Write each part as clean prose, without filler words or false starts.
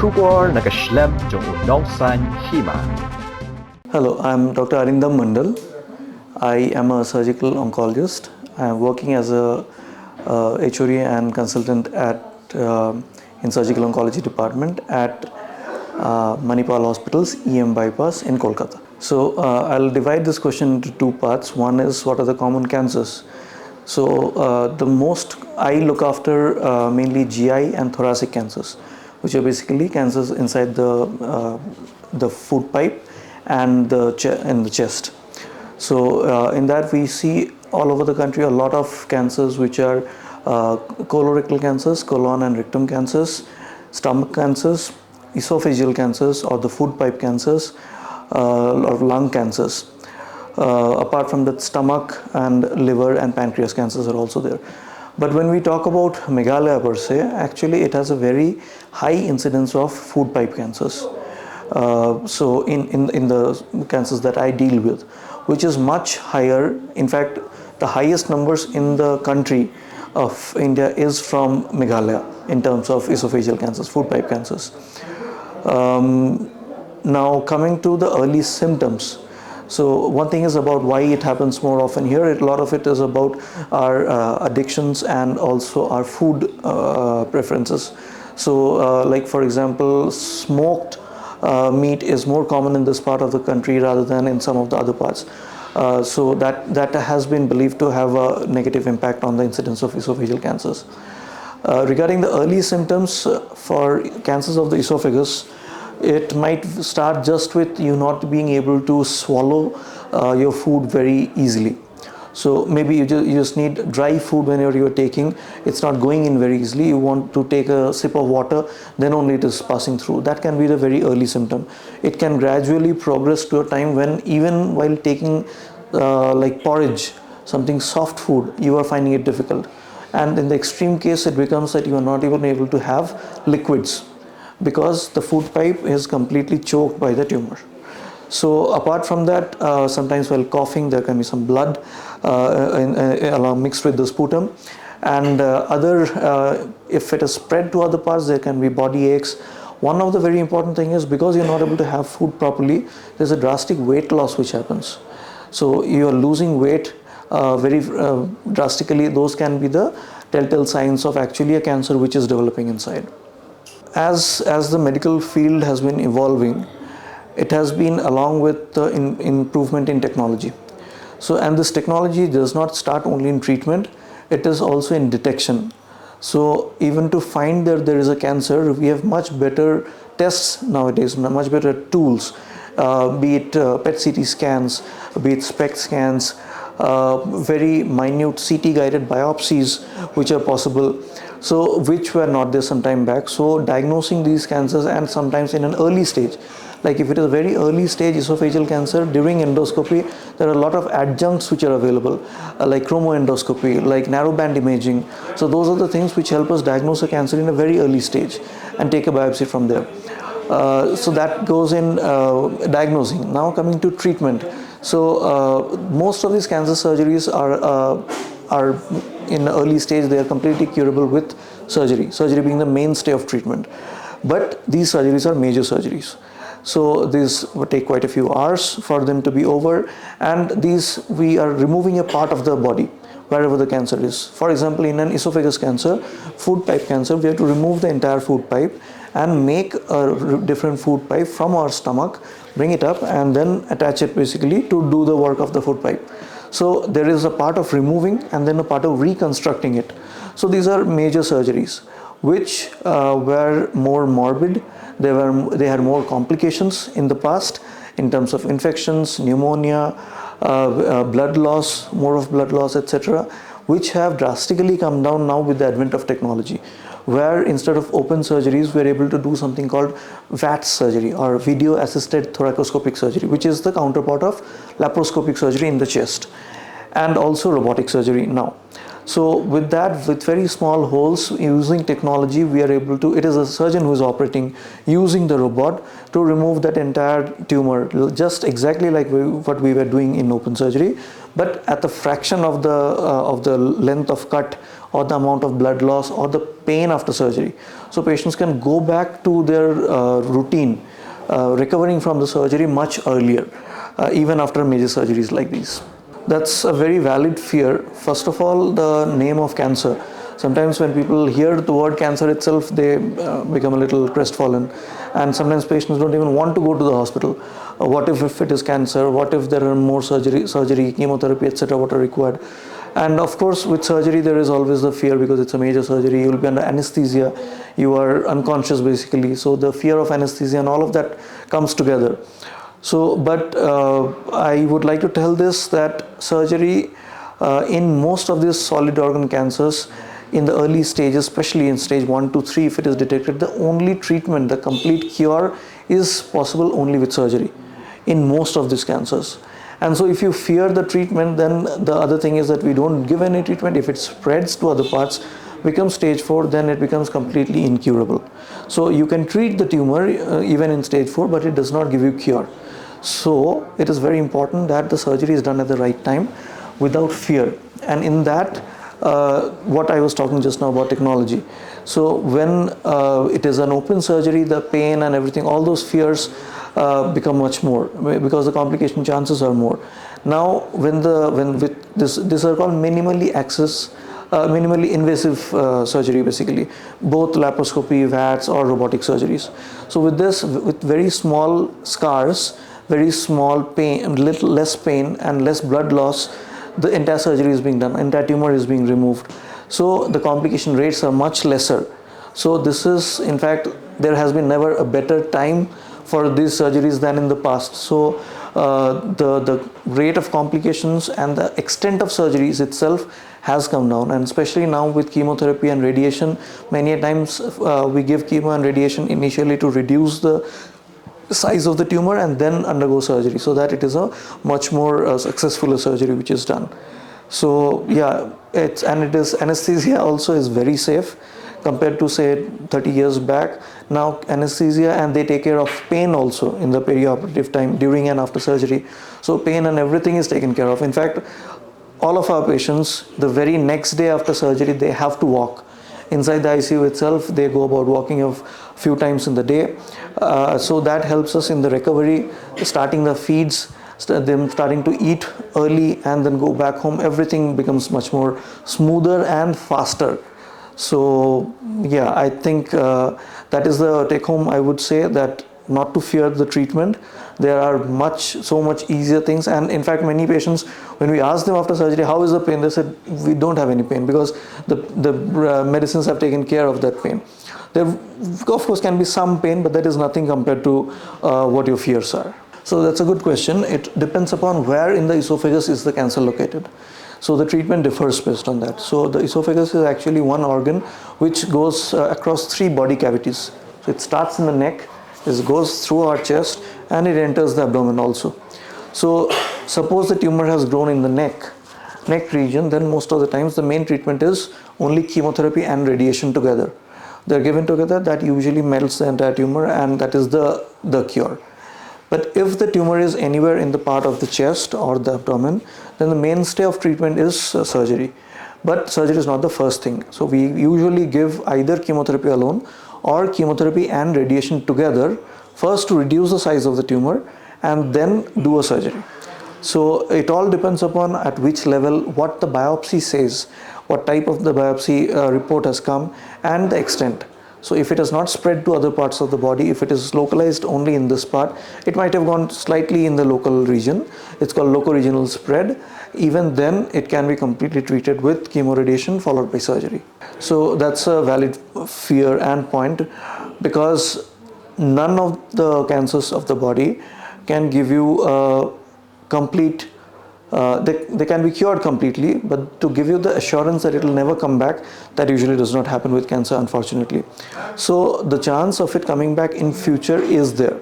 Shubor nakaslem jong unongsan Hima. Hello, I'm Dr. Arindam Mandal. I am a surgical oncologist. I am working as a HOD and consultant in surgical oncology department at Manipal Hospital's EM bypass in Kolkata. So I'll divide this question into two parts. One is what are the common cancers. So the most I look after mainly GI and thoracic cancers, which are basically cancers inside the food pipe and in the chest. So in that we see all over the country a lot of cancers which are colorectal cancers, colon and rectum cancers, stomach cancers, esophageal cancers or the food pipe cancers, or lung cancers. Apart from that, stomach and liver and pancreas cancers are also there. But when we talk about Meghalaya per se, actually it has a very high incidence of food pipe cancers. So in the cancers that I deal with, which is much higher. In fact, the highest numbers in the country of India is from Meghalaya in terms of esophageal cancers, food pipe cancers. Now coming to the early symptoms. So one thing is about why it happens more often here. A lot of it is about our addictions and also our food preferences. So like for example, smoked meat is more common in this part of the country rather than in some of the other parts. So that has been believed to have a negative impact on the incidence of esophageal cancers. Regarding the early symptoms for cancers of the esophagus, it might start just with you not being able to swallow your food very easily. So maybe you just need dry food whenever you are taking. It's not going in very easily. You want to take a sip of water, then only it is passing through. That can be the very early symptom. It can gradually progress to a time when even while taking like porridge, something soft food, you are finding it difficult. And in the extreme case, it becomes that you are not even able to have liquids because the food pipe is completely choked by the tumor. So apart from that, sometimes while coughing there can be some blood along mixed with the sputum, and if it is spread to other parts, there can be body aches. One of the very important thing is because you're not able to have food properly, there's a drastic weight loss which happens. So you are losing weight very drastically. Those can be the telltale signs of actually a cancer which is developing inside. As the medical field has been evolving, it has been along with the improvement in technology. So, and this technology does not start only in treatment, it is also in detection. So even to find that there is a cancer, we have much better tests nowadays, much better tools, be it PET CT scans, be it SPECT scans, very minute CT guided biopsies which are possible, so which were not there some time back. So diagnosing these cancers, and sometimes in an early stage, like if it is a very early stage esophageal cancer, during endoscopy there are a lot of adjuncts which are available, like chromoendoscopy, like narrowband imaging. So those are the things which help us diagnose a cancer in a very early stage and take a biopsy from there. So that goes in diagnosing. Now coming to treatment. So most of these cancer surgeries are in the early stage. They are completely curable with surgery being the mainstay of treatment. But these surgeries are major surgeries. So these would take quite a few hours for them to be over, and these we are removing a part of the body wherever the cancer is. For example, in an esophagus cancer, food pipe cancer, we have to remove the entire food pipe and make a different food pipe from our stomach, bring it up and then attach it basically to do the work of the food pipe. So there is a part of removing and then a part of reconstructing it. So these are major surgeries which were more morbid. They had more complications in the past in terms of infections, pneumonia, blood loss, more of blood loss, etc., which have drastically come down now with the advent of technology, where instead of open surgeries, we are able to do something called VATS surgery, or video assisted thoracoscopic surgery, which is the counterpart of laparoscopic surgery in the chest, and also robotic surgery now. So with that, with very small holes, using technology, we are able to, it is a surgeon who is operating using the robot to remove that entire tumor, just exactly like what we were doing in open surgery, but at the fraction of the length of cut or the amount of blood loss or the pain after surgery. So patients can go back to their routine, recovering from the surgery much earlier, even after major surgeries like these. That's a very valid fear. First of all, the name of cancer. Sometimes when people hear the word cancer itself, they become a little crestfallen, and sometimes patients don't even want to go to the hospital. What if it is cancer? What if there are more surgery, chemotherapy, etc. what are required? And of course, with surgery, there is always the fear because it's a major surgery. You will be under anesthesia. You are unconscious basically. So the fear of anesthesia and all of that comes together. So, but I would like to tell this that surgery in most of these solid organ cancers in the early stages, especially in stage 1 to 3, if it is detected, the only treatment, the complete cure is possible only with surgery in most of these cancers. And so if you fear the treatment, then the other thing is that we don't give any treatment. If it spreads to other parts, becomes stage 4, then it becomes completely incurable. So you can treat the tumor even in stage 4, but it does not give you cure. So it is very important that the surgery is done at the right time without fear. And in that, what I was talking just now about technology. So when it is an open surgery, the pain and everything, all those fears become much more because the complication chances are more. Now, when with this are called minimally invasive surgery, basically both laparoscopy, VATS, or robotic surgeries. So with this, with very small scars, very small pain, little less pain and less blood loss, the entire surgery is being done, entire tumor is being removed. So the complication rates are much lesser. So this is, in fact, there has been never a better time for these surgeries than in the past. So the rate of complications and the extent of surgeries itself has come down, and especially now with chemotherapy and radiation, many times we give chemo and radiation initially to reduce the size of the tumor and then undergo surgery, so that it is a much more successful surgery which is done. So yeah, anesthesia also is very safe compared to say 30 years back. Now anesthesia, and they take care of pain also in the perioperative time, during and after surgery. So pain and everything is taken care of. In fact, all of our patients, the very next day after surgery, they have to walk. Inside the ICU itself, they go about walking a few times in the day. So that helps us in the recovery, starting the feeds, them starting to eat early and then go back home. Everything becomes much more smoother and faster. So yeah, I think that is the take home. I would say that not to fear the treatment. There are so much easier things, and in fact many patients, when we ask them after surgery how is the pain, they said we don't have any pain because the medicines have taken care of that pain. There of course can be some pain, but that is nothing compared to what your fears are. So that's a good question. It depends upon where in the esophagus is the cancer located. So the treatment differs based on that. So the esophagus is actually one organ which goes across 3 body cavities. So it starts in the neck, it goes through our chest, and it enters the abdomen also. So suppose the tumor has grown in the neck region, then most of the times the main treatment is only chemotherapy and radiation together. They're given together. That usually melts the entire tumor, and that is the cure. But if the tumor is anywhere in the part of the chest or the abdomen, then the mainstay of treatment is surgery. But surgery is not the first thing. So we usually give either chemotherapy alone or chemotherapy and radiation together, first to reduce the size of the tumor and then do a surgery. So it all depends upon at which level, what the biopsy says, what type of the biopsy report has come, and the extent. So if it has not spread to other parts of the body, if it is localized only in this part, it might have gone slightly in the local region. It's called locoregional spread. Even then, it can be completely treated with chemoradiation followed by surgery. So that's a valid fear and point, because none of the cancers of the body can give you a complete they can be cured completely, but to give you the assurance that it will never come back, that usually does not happen with cancer, unfortunately. So the chance of it coming back in future is there.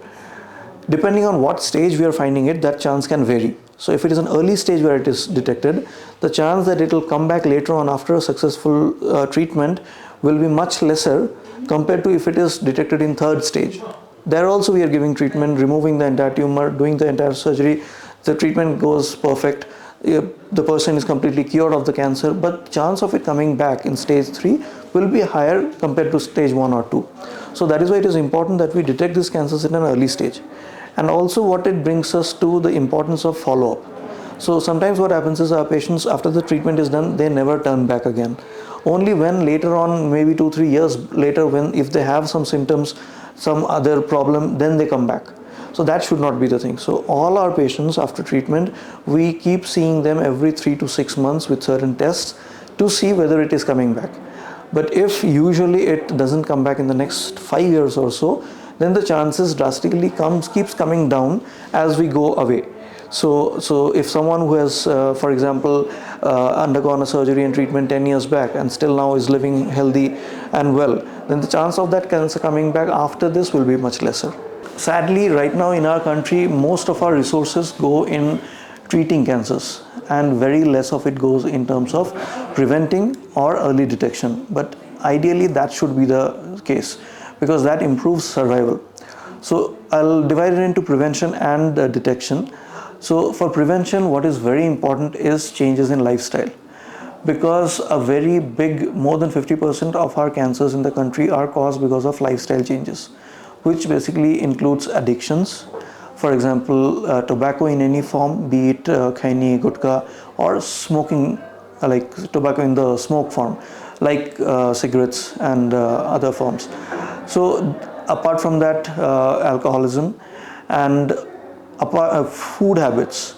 Depending on what stage we are finding it, that chance can vary. So if it is an early stage where it is detected, the chance that it will come back later on after a successful treatment will be much lesser compared to if it is detected in 3rd stage. There also we are giving treatment, removing the entire tumor, doing the entire surgery. The treatment goes perfect. the person is completely cured of the cancer, but chance of it coming back in stage 3 will be higher compared to stage 1 or 2. So that is why it is important that we detect these cancers in an early stage. And also what it brings us to the importance of follow-up. So sometimes what happens is our patients, after the treatment is done, they never turn back again. Only when later on, maybe 2-3 years later, when if they have some symptoms, some other problem, then they come back. So that should not be the thing. So all our patients after treatment, we keep seeing them every 3 to 6 months with certain tests to see whether it is coming back. But if usually it doesn't come back in the next 5 years or so, then the chances drastically keeps coming down as we go away. So if someone who has, for example, undergone a surgery and treatment 10 years back and still now is living healthy and well, then the chance of that cancer coming back after this will be much lesser. Sadly, right now in our country, most of our resources go in treating cancers and very less of it goes in terms of preventing or early detection. But ideally that should be the case because that improves survival. So I'll divide it into prevention and detection. So for prevention, what is very important is changes in lifestyle, because a very big, more than 50% of our cancers in the country are caused because of lifestyle changes, which basically includes addictions. For example, tobacco in any form, be it khaini, gutka, or smoking, like tobacco in the smoke form, like cigarettes and other forms. So apart from that, alcoholism and food habits.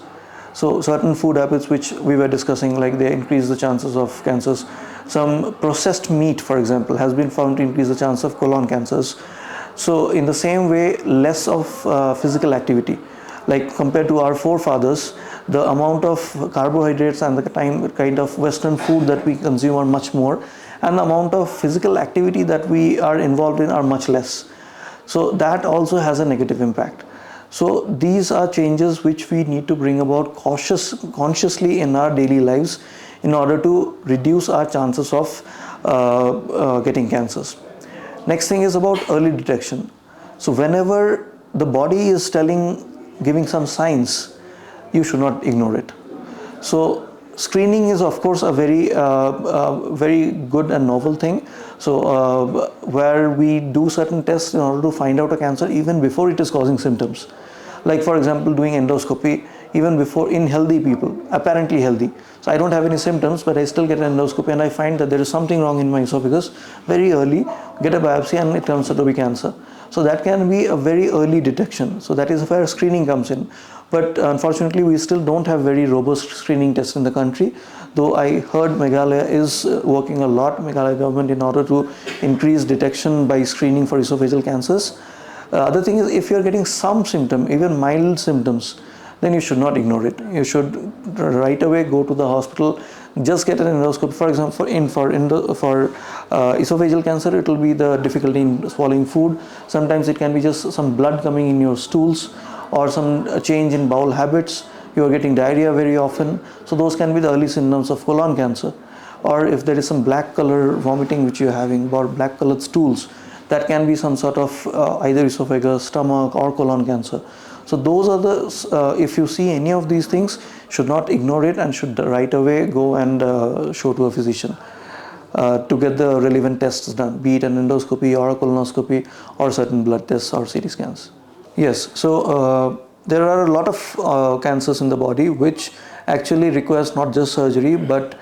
So certain food habits which we were discussing, like they increase the chances of cancers. Some processed meat, for example, has been found to increase the chance of colon cancers. So in the same way, less of physical activity, like compared to our forefathers, the amount of carbohydrates and the kind of Western food that we consume are much more, and the amount of physical activity that we are involved in are much less. So that also has a negative impact. So these are changes which we need to bring about consciously in our daily lives in order to reduce our chances of getting cancers. Next thing is about early detection. So whenever the body is giving some signs, you should not ignore it. So screening is of course a very good and novel thing. So where we do certain tests in order to find out a cancer even before it is causing symptoms. Like for example, doing endoscopy even before in healthy people, apparently healthy. So I don't have any symptoms, but I still get an endoscopy and I find that there is something wrong in my esophagus very early, get a biopsy and it turns out to be cancer. So that can be a very early detection. So that is where screening comes in. But unfortunately, we still don't have very robust screening tests in the country. Though I heard Meghalaya is working a lot, Meghalaya government, in order to increase detection by screening for esophageal cancers. Other thing is, if you're getting some symptom, even mild symptoms, then you should not ignore it. You should right away go to the hospital, just get an endoscopy. For example, for esophageal cancer, it will be the difficulty in swallowing food. Sometimes it can be just some blood coming in your stools or some change in bowel habits. You are getting diarrhea very often. So those can be the early symptoms of colon cancer. Or if there is some black color vomiting which you're having, or black colored stools, that can be some sort of either esophagus, stomach or colon cancer. So those are the, if you see any of these things, should not ignore it and should right away go and show to a physician to get the relevant tests done, be it an endoscopy or a colonoscopy or certain blood tests or CT scans. Yes, so there are a lot of cancers in the body which actually requires not just surgery, but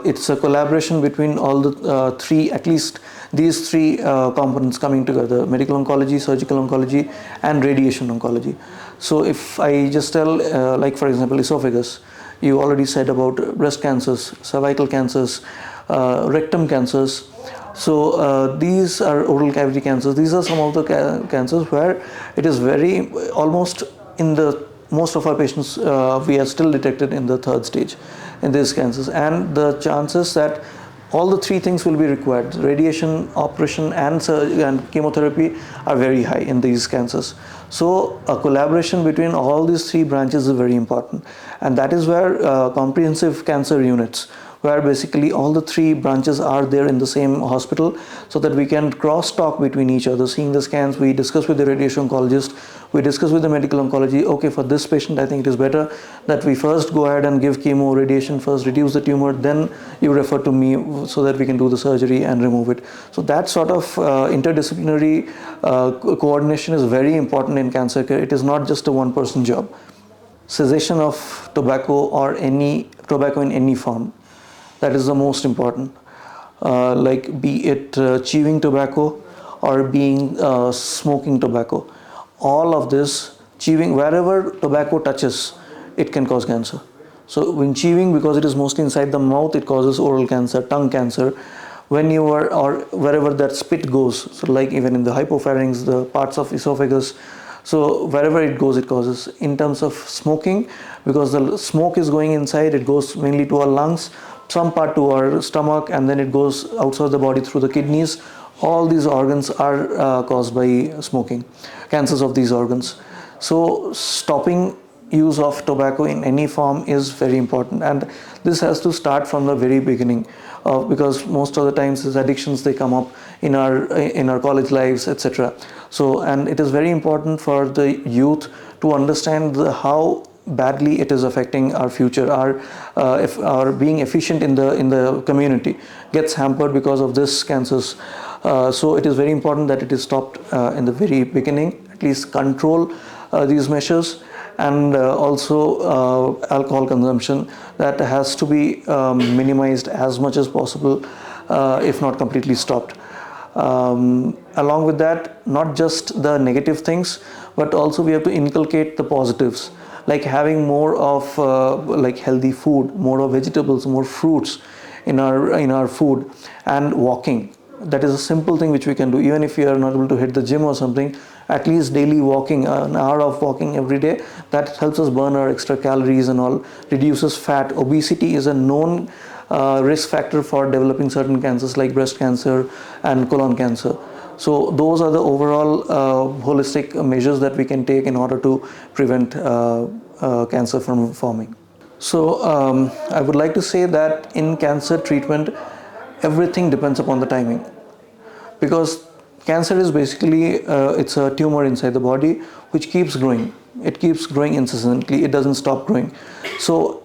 it's a collaboration between all the three, at least these three components coming together: medical oncology, surgical oncology and radiation oncology. So if I just tell, like for example, esophagus, you already said about breast cancers, cervical cancers, rectum cancers. So these are oral cavity cancers. These are some of the cancers where it is very, almost in the most of our patients, we are still detected in the third stage in these cancers, and the chances that all the three things will be required, radiation, operation and chemotherapy, are very high in these cancers. So a collaboration between all these three branches is very important, and that is where comprehensive cancer units, where basically all the three branches are there in the same hospital, so that we can cross talk between each other. Seeing the scans, we discuss with the radiation oncologist, we discuss with the medical oncology, okay, for this patient I think it is better that we first go ahead and give chemo, radiation first, reduce the tumor, then you refer to me so that we can do the surgery and remove it. So that sort of interdisciplinary coordination is very important in cancer care. It is not just a one person job. Cessation of tobacco or any tobacco in any form, that is the most important. Like be it chewing tobacco or being smoking tobacco, all of this, chewing, wherever tobacco touches, it can cause cancer. So when chewing, because it is mostly inside the mouth, it causes oral cancer, tongue cancer. When you are, or wherever that spit goes, so like even in the hypopharynx, the parts of esophagus, so wherever it goes, it causes. In terms of smoking, because the smoke is going inside, it goes mainly to our lungs, some part to our stomach, and then it goes outside the body through the kidneys. All these organs are caused by smoking, cancers of these organs. So stopping use of tobacco in any form is very important, and this has to start from the very beginning, because most of the times these addictions, they come up in our college lives, etc. So, and it is very important for the youth to understand how badly it is affecting our future. Our being efficient in the community gets hampered because of this cancers. So it is very important that it is stopped in the very beginning, at least control these measures. And also alcohol consumption, that has to be minimized as much as possible, if not completely stopped. Along with that, not just the negative things, but also we have to inculcate the positives, like having more of like healthy food, more of vegetables, more fruits in our food, and walking. That is a simple thing which we can do, even if you are not able to hit the gym or something. At least daily walking, an hour of walking every day, that helps us burn our extra calories and all, reduces fat. Obesity is a known risk factor for developing certain cancers like breast cancer and colon cancer. So those are the overall holistic measures that we can take in order to prevent cancer from forming. So I would like to say that in cancer treatment, everything depends upon the timing, because cancer is basically it's a tumor inside the body which keeps growing. It keeps growing incessantly. It doesn't stop growing. So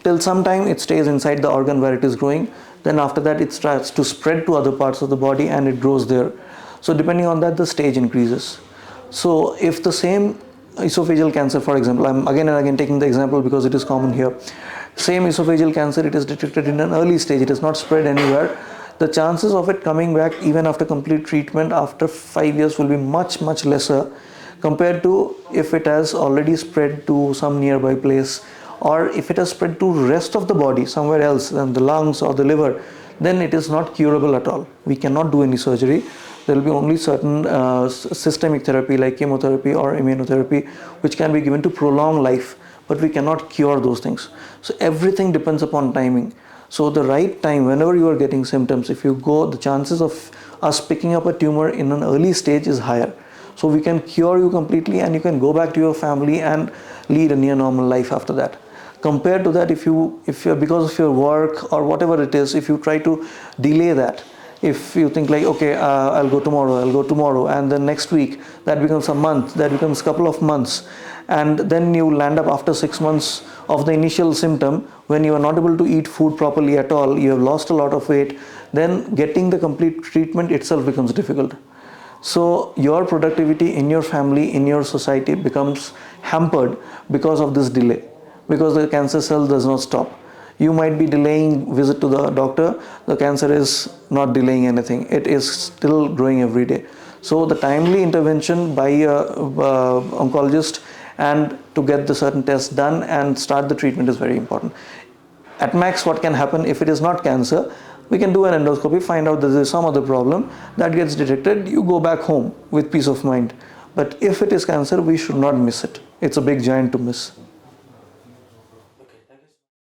till some time it stays inside the organ where it is growing. Then after that it starts to spread to other parts of the body and it grows there. So depending on that, the stage increases. So if the same esophageal cancer, for example, I'm again and again taking the example because it is common here. Same esophageal cancer, it is detected in an early stage. It is not spread anywhere. The chances of it coming back even after complete treatment after 5 years will be much lesser compared to if it has already spread to some nearby place, or if it has spread to rest of the body somewhere else than the lungs or the liver. Then it is not curable at all. We cannot do any surgery. There will be only certain systemic therapy like chemotherapy or immunotherapy which can be given to prolong life, but we cannot cure those things. So everything depends upon timing. So the right time, whenever you are getting symptoms, if you go, the chances of us picking up a tumor in an early stage is higher. So we can cure you completely and you can go back to your family and lead a near normal life after that. Compared to that, if you're because of your work or whatever it is, if you try to delay that, if you think like, okay, I'll go tomorrow, and then next week, that becomes a month, that becomes a couple of months, and then you land up after 6 months of the initial symptom when you are not able to eat food properly at all, you have lost a lot of weight, then getting the complete treatment itself becomes difficult. So your productivity in your family, in your society becomes hampered because of this delay, because the cancer cell does not stop. You might be delaying visit to the doctor, the cancer is not delaying anything, it is still growing every day. So the timely intervention by a oncologist and to get the certain tests done and start the treatment is very important. At max, what can happen if it is not cancer, we can do an endoscopy, find out that there is some other problem, that gets detected, you go back home with peace of mind. But if it is cancer, we should not miss it. It's a big giant to miss.